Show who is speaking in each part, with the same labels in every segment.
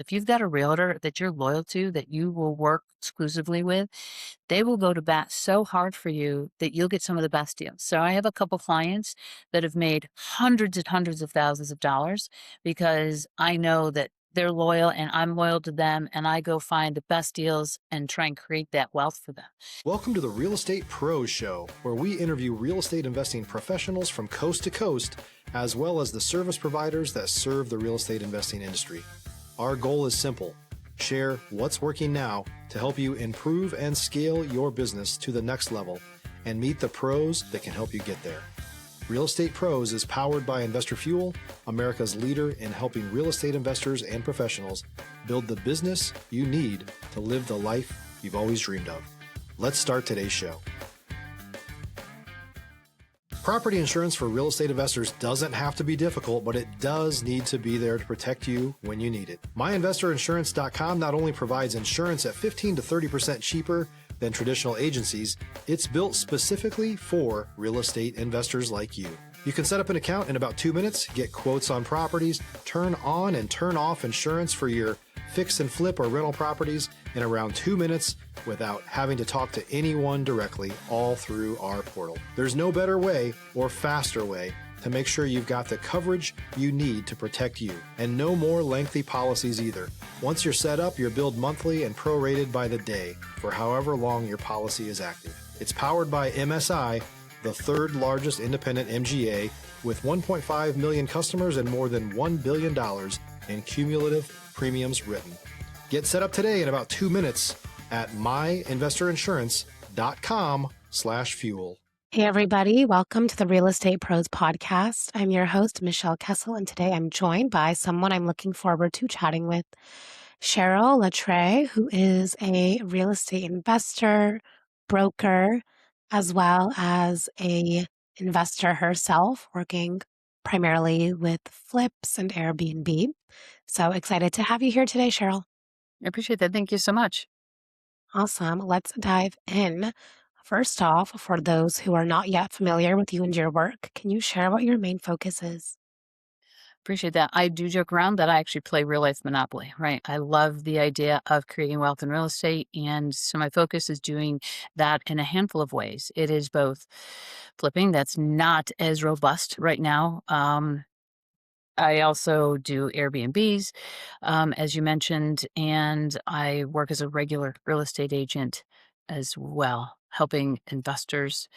Speaker 1: If you've got a realtor that you're loyal to, that you will work exclusively with, they will go to bat so hard for you that you'll get some of the best deals. So I have a couple clients that have made hundreds and hundreds of thousands of dollars because I know that they're loyal and I'm loyal to them, and I go find the best deals and try and create that wealth for them.
Speaker 2: Welcome to the Real Estate Pros Show, where we interview real estate investing professionals from coast to coast, as well as the service providers that serve the real estate investing industry. Our goal is simple: share what's working now to help you improve and scale your business to the next level and meet the pros that can help you get there. Real Estate Pros is powered by Investor Fuel, America's leader in helping real estate investors and professionals build the business you need to live the life you've always dreamed of. Let's start today's show. Property insurance for real estate investors doesn't have to be difficult, but it does need to be there to protect you when you need it. MyInvestorInsurance.com not only provides insurance at 15 to 30% cheaper than traditional agencies, it's built specifically for real estate investors like you. You can set up an account in about 2 minutes, get quotes on properties, turn on and turn off insurance for your fix and flip or rental properties in around 2 minutes without having to talk to anyone directly, all through our portal. There's no better way or faster way to make sure you've got the coverage you need to protect you, and no more lengthy policies either. Once you're set up, you're billed monthly and prorated by the day for however long your policy is active. It's powered by MSI, the third largest independent MGA, with 1.5 million customers and more than $1 billion in cumulative premiums written. Get set up today in about 2 minutes at myinvestorinsurance.com/fuel.
Speaker 3: Hey, everybody. Welcome to the Real Estate Pros podcast. I'm your host, Michelle Kesil, and today I'm joined by someone I'm looking forward to chatting with, Cheryl LaTray, who is a real estate investor, broker, as well as a investor herself, working primarily with flips and Airbnb. So excited to have you here today, Cheryl.
Speaker 1: I appreciate that. Thank you so much.
Speaker 3: Awesome. Let's dive in. First off, for those who are not yet familiar with you and your work, can you share what your main focus is?
Speaker 1: Appreciate that. I do joke around that I actually play real life Monopoly, right? I love the idea of creating wealth in real estate. And so my focus is doing that in a handful of ways. It is both flipping, that's not as robust right now. I also do Airbnbs, as you mentioned, and I work as a regular real estate agent as well, helping investors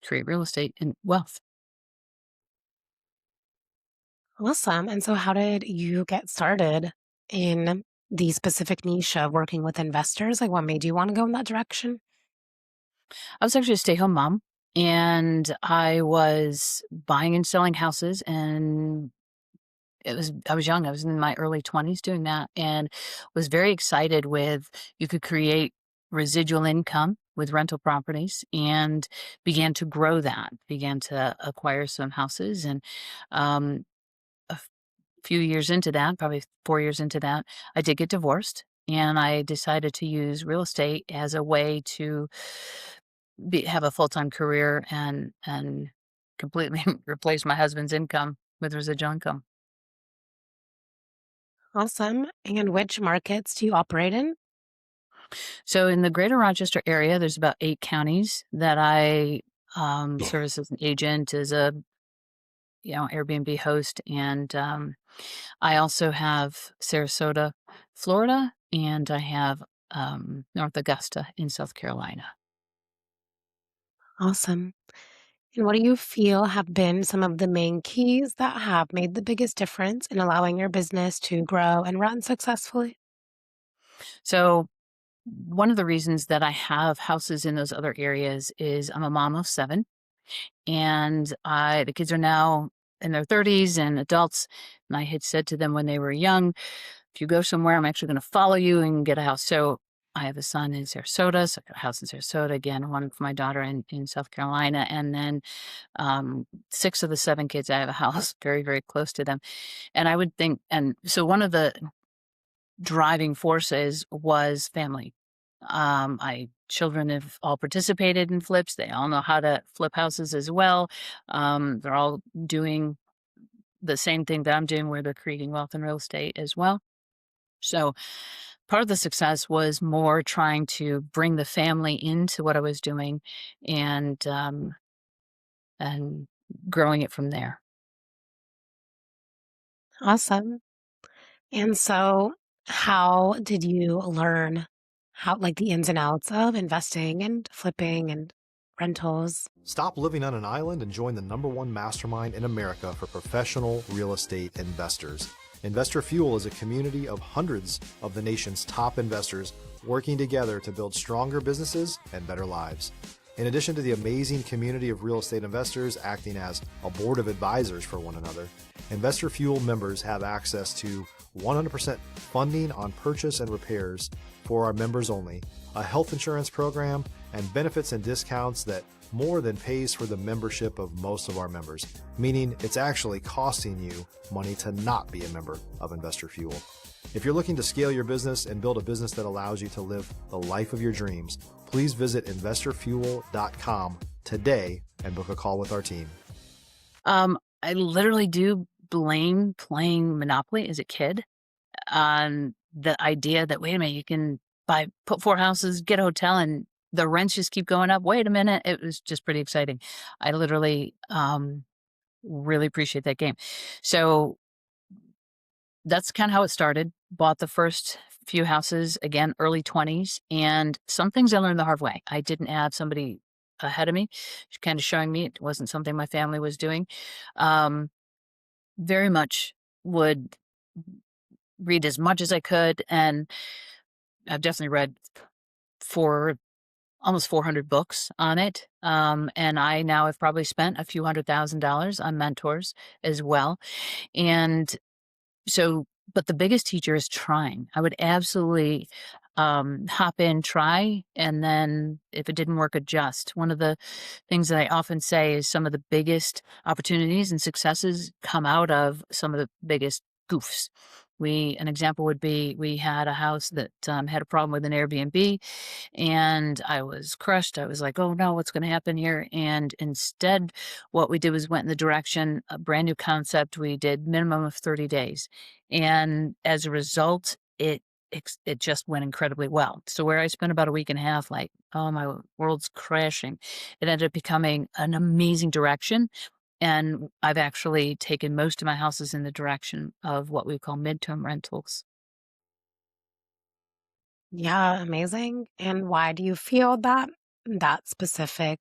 Speaker 1: create real estate and wealth.
Speaker 3: Awesome. And so, how did you get started in the specific niche of working with investors? Like, what made you want to go in that direction?
Speaker 1: I was actually a stay-home mom, and I was buying and selling houses, and I was young. I was in my early 20s doing that, and was very excited with you could create residual income with rental properties, and began to grow that, began to acquire some houses. And a few years into that, probably 4 years into that, I did get divorced, and I decided to use real estate as a way to have a full-time career and completely replace my husband's income with residual income.
Speaker 3: Awesome. And which markets do you operate in?
Speaker 1: So in the greater Rochester area, there's about 8 counties that I service as an agent, as a Airbnb host, and I also have Sarasota, Florida, and I have North Augusta in South Carolina.
Speaker 3: Awesome. And what do you feel have been some of the main keys that have made the biggest difference in allowing your business to grow and run successfully?
Speaker 1: So one of the reasons that I have houses in those other areas is I'm a mom of 7, and the kids are now in their 30s and adults. And I had said to them when they were young, if you go somewhere, I'm actually going to follow you and get a house. So I have a son in Sarasota, so I got a house in Sarasota again, one for my daughter in South Carolina, and then 6 of the 7 kids, I have a house very, very close to them. And I would think, and so one of the driving forces was family. My children have all participated in flips. They all know how to flip houses as well. They're all doing the same thing that I'm doing, where they're creating wealth in real estate as well. So part of the success was more trying to bring the family into what I was doing and growing it from there.
Speaker 3: Awesome. And so, how did you learn how, like the ins and outs of investing and flipping and rentals?
Speaker 2: Stop living on an island and join the #1 mastermind in America for professional real estate investors. Investor Fuel is a community of hundreds of the nation's top investors working together to build stronger businesses and better lives. In addition to the amazing community of real estate investors acting as a board of advisors for one another, Investor Fuel members have access to 100% funding on purchase and repairs for our members only, a health insurance program, and benefits and discounts that more than pays for the membership of most of our members, meaning it's actually costing you money to not be a member of Investor Fuel. If you're looking to scale your business and build a business that allows you to live the life of your dreams, please visit investorfuel.com today and book a call with our team.
Speaker 1: I literally do blame playing Monopoly as a kid on the idea that, wait a minute, you can put 4 houses, get a hotel, and the rents just keep going up. Wait a minute. It was just pretty exciting. I literally really appreciate that game. So that's kind of how it started. Bought the first few houses, again, early 20s. And some things I learned the hard way. I didn't have somebody ahead of me, kind of showing me it wasn't something my family was doing. Um, very much would read as much as I could. And I've definitely read for almost 400 books on it. And I now have probably spent a few $100,000 on mentors as well. And so, but the biggest teacher is trying. I would absolutely hop in, try, and then if it didn't work, adjust. One of the things that I often say is some of the biggest opportunities and successes come out of some of the biggest goofs. An example would be we had a house that had a problem with an Airbnb, and I was crushed. I was like, oh no, what's going to happen here? And instead, what we did was went in the direction, a brand new concept. We did minimum of 30 days. And as a result, it just went incredibly well. So where I spent about a week and a half, like, oh, my world's crashing, it ended up becoming an amazing direction. And I've actually taken most of my houses in the direction of what we call midterm rentals.
Speaker 3: Yeah, amazing. And why do you feel that that specific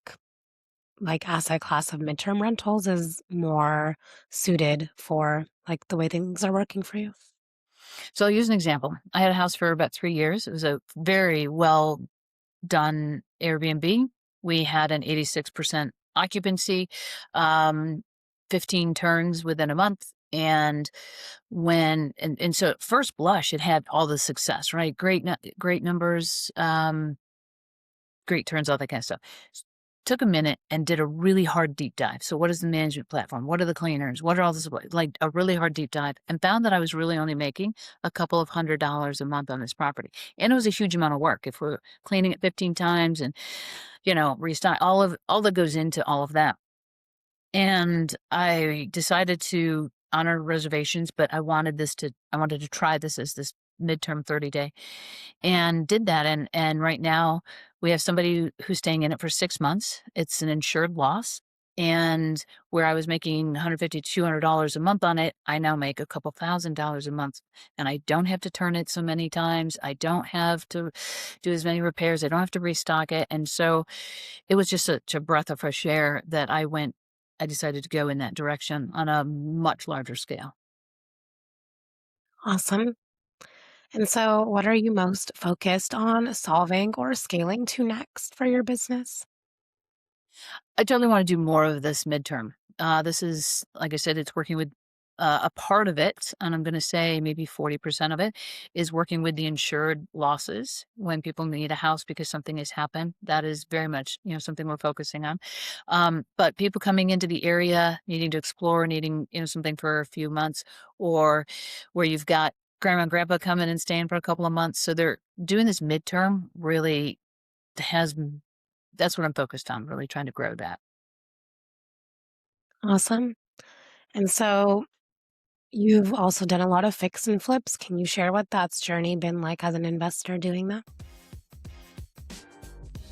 Speaker 3: like asset class of midterm rentals is more suited for like the way things are working for you?
Speaker 1: So I'll use an example. I had a house for about 3 years. It was a very well done Airbnb. We had an 86% occupancy, um, 15 turns within a month. And so at first blush, it had all the success, right? Great numbers, great turns, all that kind of stuff. Took a minute and did a really hard deep dive. So what is the management platform? What are the cleaners? What are all this, like a really hard deep dive, and found that I was really only making a couple of $100 a month on this property. And it was a huge amount of work. If we're cleaning it 15 times and, restock all that goes into all of that. And I decided to honor reservations, but I wanted to try this as this midterm 30-day, and did that. And right now we have somebody who's staying in it for 6 months. It's an insured loss. And where I was making $150 to $200 a month on it, I now make a couple $1,000s a month. And I don't have to turn it so many times. I don't have to do as many repairs. I don't have to restock it. And so it was just such a breath of fresh air that I decided to go in that direction on a much larger scale.
Speaker 3: Awesome. And so, what are you most focused on solving or scaling to next for your business?
Speaker 1: I totally want to do more of this midterm. This is, like I said, it's working with a part of it, and I'm going to say maybe 40% of it is working with the insured losses when people need a house because something has happened. That is very much, something we're focusing on. But people coming into the area, needing to explore, needing, something for a few months, or where you've got grandma and grandpa coming and staying for a couple of months. So they're doing this midterm really has that's what I'm focused on, really trying to grow that.
Speaker 3: Awesome. And so, You've also done a lot of fix and flips. Can you share what that's journey been like as an investor doing that?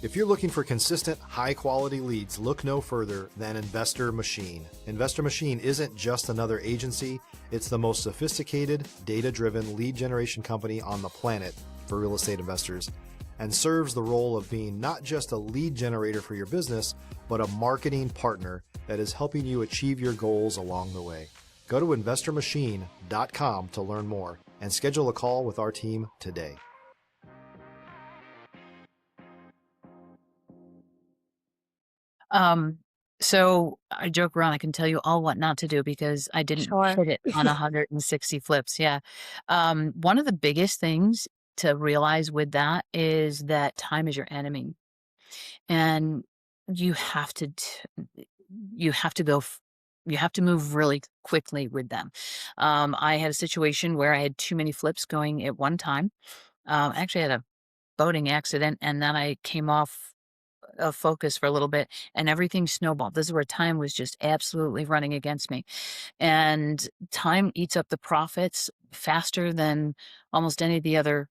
Speaker 2: If you're looking for consistent, high quality leads, look no further than Investor Machine. Investor Machine isn't just another agency, it's the most sophisticated, data driven lead generation company on the planet for real estate investors, and serves the role of being not just a lead generator for your business, but a marketing partner that is helping you achieve your goals along the way. Go to investormachine.com to learn more and schedule a call with our team today.
Speaker 1: Um, so I joke around, I can tell you all what not to do because I didn't
Speaker 3: Sure.
Speaker 1: hit it on 160 flips. Yeah. One of the biggest things to realize with that is that time is your enemy. And you have to you have to you have to move really quickly with them. I had a situation where I had too many flips going at one time. I actually had a boating accident, and then I came off of focus for a little bit, and everything snowballed. This is where time was just absolutely running against me, and time eats up the profits faster than almost any of the other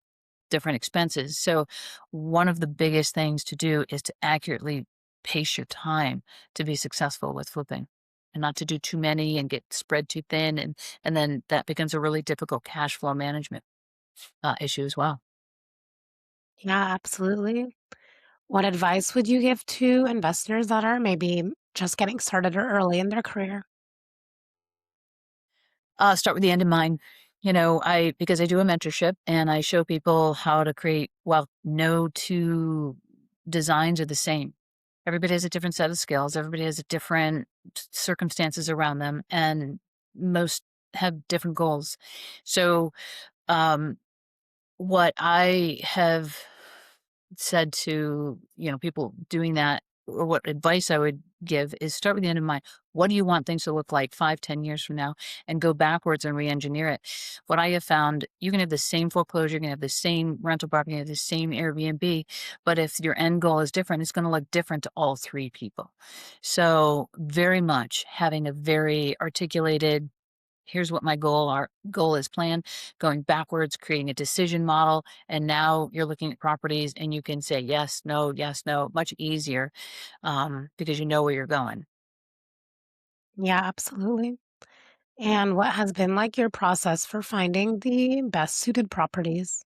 Speaker 1: different expenses. So one of the biggest things to do is to accurately pace your time to be successful with flipping, and not to do too many and get spread too thin, and then that becomes a really difficult cash flow management issue as well.
Speaker 3: Yeah, absolutely. What advice would you give to investors that are maybe just getting started or early in their career?
Speaker 1: Start with the end in mind. You know, I because I do a mentorship and I show people how to create, well, no two designs are the same. Everybody has a different set of skills. Everybody has a different circumstances around them, and most have different goals. So, um, what I have said to, people doing that, or what advice I would give is start with the end in mind. What do you want things to look like 5, 10 years from now, and go backwards and re-engineer it? What I have found, you can have the same foreclosure, you can have the same rental property, you can have the same Airbnb, but if your end goal is different, it's going to look different to all three people. So very much having a very articulated, here's what my goal is plan, going backwards, creating a decision model, and now you're looking at properties and you can say yes, no, much easier, because you know where you're going.
Speaker 3: Yeah, absolutely. And what has been like your process for finding the best suited properties?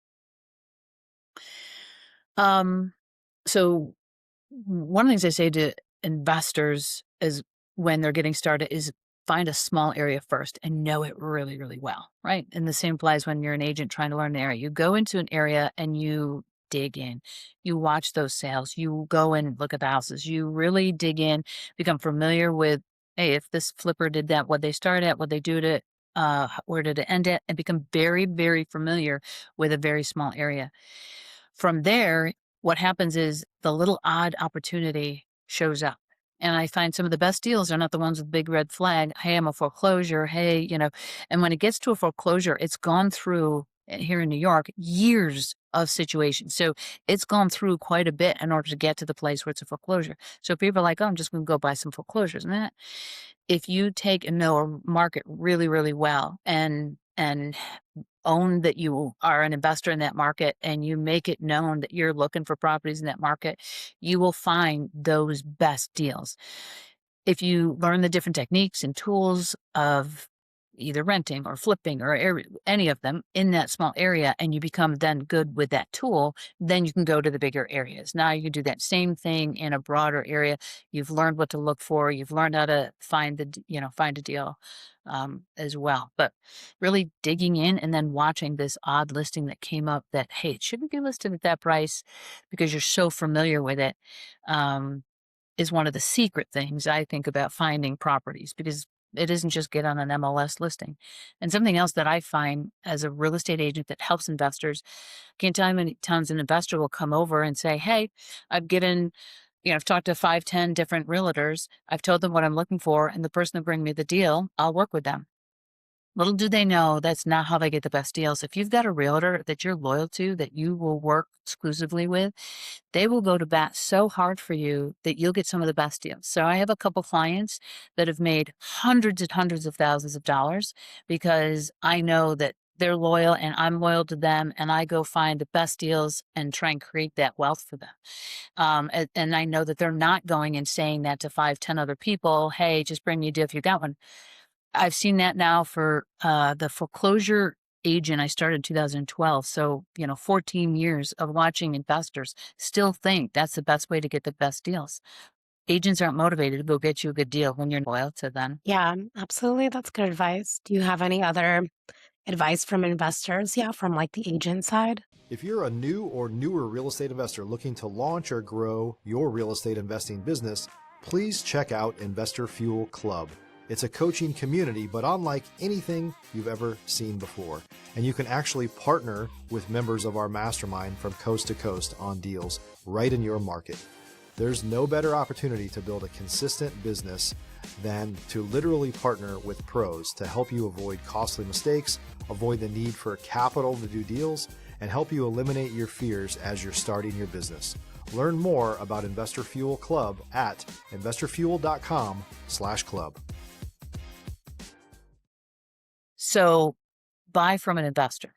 Speaker 1: Um, so one of the things I say to investors is when they're getting started is find a small area first and know it really, really well, right? And the same applies when you're an agent trying to learn an area. You go into an area and you dig in. You watch those sales. You go and look at the houses. You really dig in, become familiar with, hey, if this flipper did that, what they start at, what they do to where did it end at, and become very, very familiar with a very small area. From there, what happens is the little odd opportunity shows up. And I find some of the best deals are not the ones with big red flag. Hey, I'm a foreclosure. Hey, and when it gets to a foreclosure, it's gone through here in New York years of situations. So it's gone through quite a bit in order to get to the place where it's a foreclosure. So people are like, oh, I'm just going to go buy some foreclosures. And that, if you take and know a market really, really well and own that you are an investor in that market and you make it known that you're looking for properties in that market, you will find those best deals. If you learn the different techniques and tools of either renting or flipping or any of them in that small area, and you become then good with that tool, then you can go to the bigger areas. Now you can do that same thing in a broader area. You've learned what to look for. You've learned how to find find a deal, as well. But really digging in and then watching this odd listing that came up that, hey, it shouldn't be listed at that price because you're so familiar with it. Um, is one of the secret things I think about finding properties, because it isn't just get on an MLS listing. And something else that I find as a real estate agent that helps investors, can't tell you how many times an investor will come over and say, hey, I've given, I've talked to 5, 10 different realtors. I've told them what I'm looking for, and the person that bring me the deal, I'll work with them. Little do they know that's not how they get the best deals. If you've got a realtor that you're loyal to, that you will work exclusively with, they will go to bat so hard for you that you'll get some of the best deals. So I have a couple clients that have made hundreds and hundreds of thousands of dollars because I know that they're loyal and I'm loyal to them, and I go find the best deals and try and create that wealth for them. And I know that they're not going and saying that to 5, 10 other people. Hey, just bring me a deal if you got one. I've seen that now for the foreclosure agent I started in 2012. So, 14 years of watching investors still think that's the best way to get the best deals. Agents aren't motivated to go get you a good deal when you're loyal to them.
Speaker 3: Yeah, absolutely. That's good advice. Do you have any other advice from investors? Yeah, from like the agent side?
Speaker 2: If you're a new or newer real estate investor looking to launch or grow your real estate investing business, please check out Investor Fuel Club. It's a coaching community, but unlike anything you've ever seen before. And you can actually partner with members of our mastermind from coast to coast on deals right in your market. There's no better opportunity to build a consistent business than to literally partner with pros to help you avoid costly mistakes, avoid the need for capital to do deals, and help you eliminate your fears as you're starting your business. Learn more about Investor Fuel Club at investorfuel.com/club.
Speaker 1: So buy from an investor.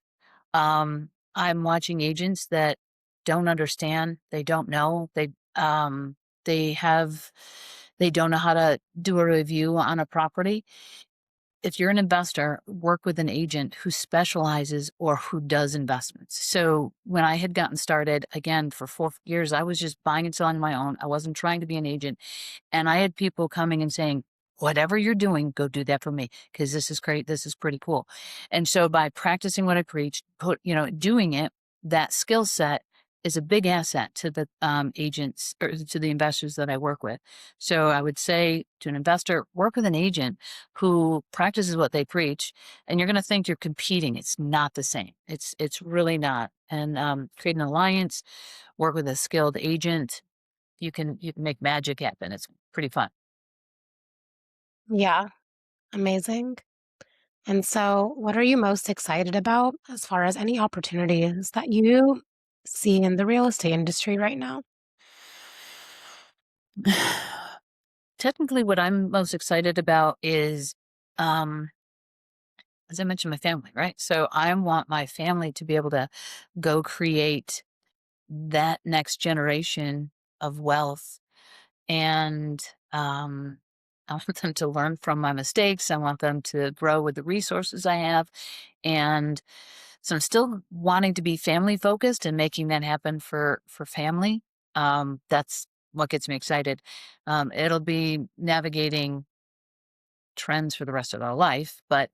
Speaker 1: I'm watching agents that don't understand, they don't know, they have they don't know how to do a review on a property. If you're an investor, work with an agent who specializes or who does investments. So when I had gotten started, again, for 4 years, I was just buying and selling my own. I wasn't trying to be an agent. And I had people coming and saying, whatever you're doing, go do that for me because this is great. This is pretty cool. And so by practicing what I preach, doing it, that skill set is a big asset to the agents or to the investors that I work with. So I would say to an investor, work with an agent who practices what they preach, and you're going to think you're competing. It's not the same. It's really not. And create an alliance, work with a skilled agent. You can make magic happen. It's pretty fun.
Speaker 3: Yeah, amazing. And so, what are you most excited about as far as any opportunities that you see in the real estate industry right now?
Speaker 1: Technically, what I'm most excited about is, um, as I mentioned, my family, right? So I want my family to be able to go create that next generation of wealth. And I want them to learn from my mistakes. I want them to grow with the resources I have. And so I'm still wanting to be family focused and making that happen for family. That's what gets me excited. It'll be navigating trends for the rest of our life, but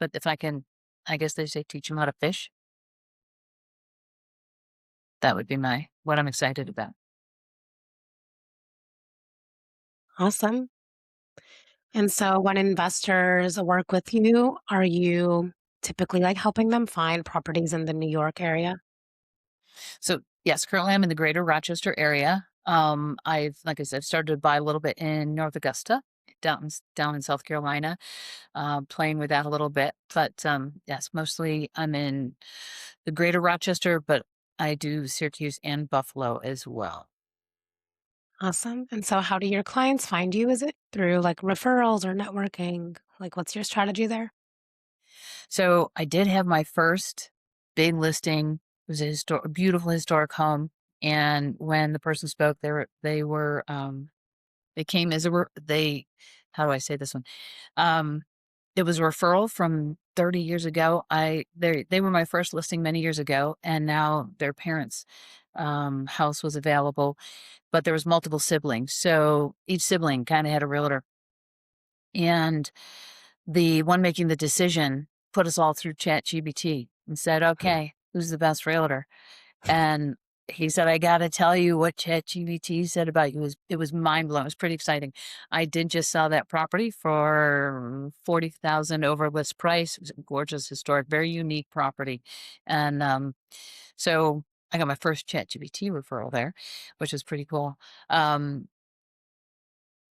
Speaker 1: if I can, I guess they say teach them how to fish. That would be my what I'm excited about.
Speaker 3: Awesome. And so, when investors work with you, are you typically like helping them find properties in the New York area?
Speaker 1: So yes, currently I'm in the greater Rochester area. I've, like I said, started to buy a little bit in North Augusta, down in South Carolina, playing with that a little bit. But yes, mostly I'm in the greater Rochester, but I do Syracuse and Buffalo as well.
Speaker 3: Awesome. And so, how do your clients find you? Is it through like referrals or networking? Like, what's your strategy there?
Speaker 1: So I did have my first big listing. It was a beautiful historic home. And when the person spoke, they came as they, how do I say this one? Um, it was a referral from 30 years ago. They were my first listing many years ago, and now their parents' house was available, but there was multiple siblings, so each sibling kind of had a realtor, and the one making the decision put us all through ChatGPT and said, "Okay, who's the best realtor?" And he said, "I gotta tell you what ChatGPT said about you it was mind blowing. It was pretty exciting. I did just sell that property for 40,000 over list price. It was a gorgeous, historic, very unique property, and so I got my first ChatGPT referral there, which was pretty cool. Um,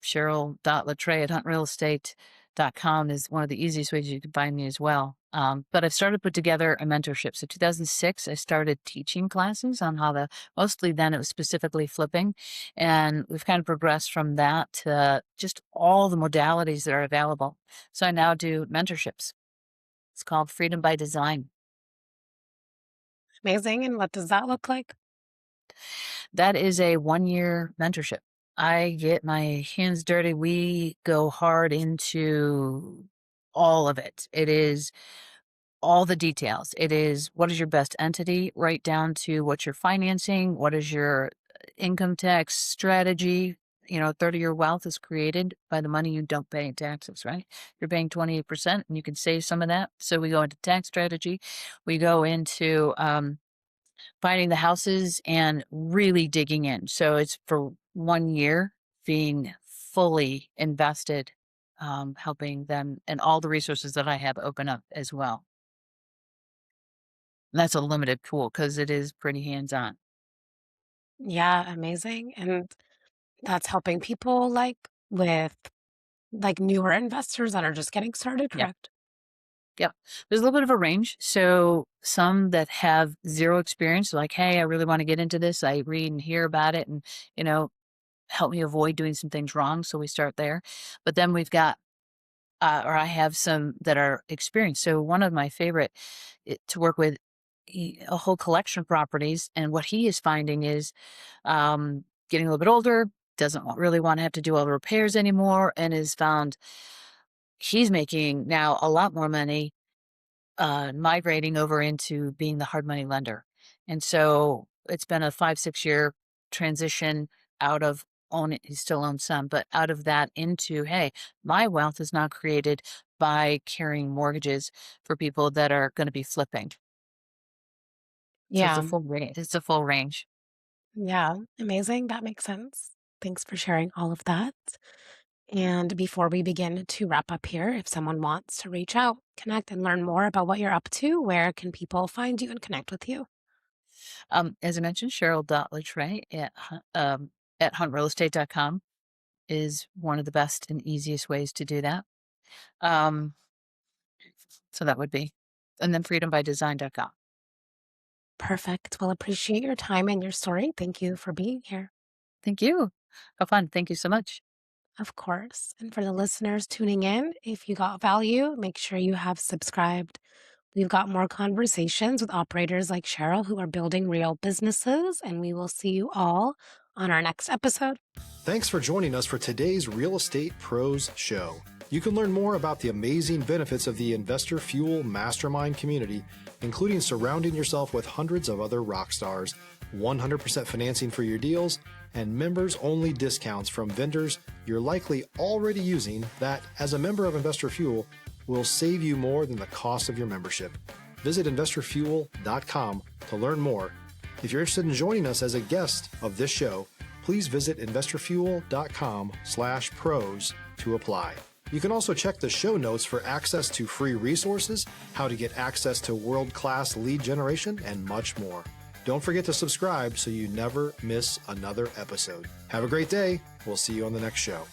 Speaker 1: Cheryl LaTray at Hunt Real Estate. LaTray's.com is one of the easiest ways you can find me as well. But I've started to put together a mentorship. So 2006, I started teaching classes on how to, mostly then it was specifically flipping. And we've kind of progressed from that to just all the modalities that are available. So I now do mentorships. It's called Freedom by Design.
Speaker 3: Amazing. And what does that look like?
Speaker 1: That is a 1-year mentorship. I get my hands dirty. We go hard into all of it. It is all the details. It is what is your best entity, right down to what you're financing, what is your income tax strategy. A third of your wealth is created by the money you don't pay in taxes, right? You're paying 28% and you can save some of that. So we go into tax strategy. We go into finding the houses and really digging in. So it's for 1 year being fully invested, helping them and all the resources that I have open up as well. And that's a limited pool because it is pretty hands-on.
Speaker 3: Yeah, amazing. And that's helping people with newer investors that are just getting started,
Speaker 1: Yep.
Speaker 3: correct?
Speaker 1: Yep. There's a little bit of a range. So some that have zero experience, like, hey, I really want to get into this. I read and hear about it and, you know, help me avoid doing some things wrong. So we start there. But then we've got or I have some that are experienced. So one of my favorite to work with a whole collection of properties, and what he is finding is getting a little bit older, doesn't really want to have to do all the repairs anymore, and has found he's making now a lot more money migrating over into being the hard money lender. And so it's been a 5, 6 year transition out of own it. He still owns some, but out of that into, hey, my wealth is now created by carrying mortgages for people that are going to be flipping. So it's a
Speaker 3: Yeah.
Speaker 1: full range. It's a full range.
Speaker 3: Yeah. Amazing. That makes sense. Thanks for sharing all of that. And before we begin to wrap up here, if someone wants to reach out, connect, and learn more about what you're up to, where can people find you and connect with you?
Speaker 1: As I mentioned, Cheryl.LaTray at huntrealestate.com is one of the best and easiest ways to do that. Um, so that would be, and then freedombydesign.com.
Speaker 3: Perfect. Well, appreciate your time and your story. Thank you for being here.
Speaker 1: Thank you. How fun. Thank you so much.
Speaker 3: Of course. And for the listeners tuning in, if you got value, make sure you have subscribed. We've got more conversations with operators like Cheryl who are building real businesses, and we will see you all on our next episode.
Speaker 2: Thanks for joining us for today's Real Estate Pros Show. You can learn more about the amazing benefits of the Investor Fuel Mastermind community, including surrounding yourself with hundreds of other rock stars, 100% financing for your deals, and members-only discounts from vendors you're likely already using that, as a member of Investor Fuel, will save you more than the cost of your membership. Visit investorfuel.com to learn more. If you're interested in joining us as a guest of this show, please visit investorfuel.com/pros to apply. You can also check the show notes for access to free resources, how to get access to world-class lead generation, and much more. Don't forget to subscribe so you never miss another episode. Have a great day. We'll see you on the next show.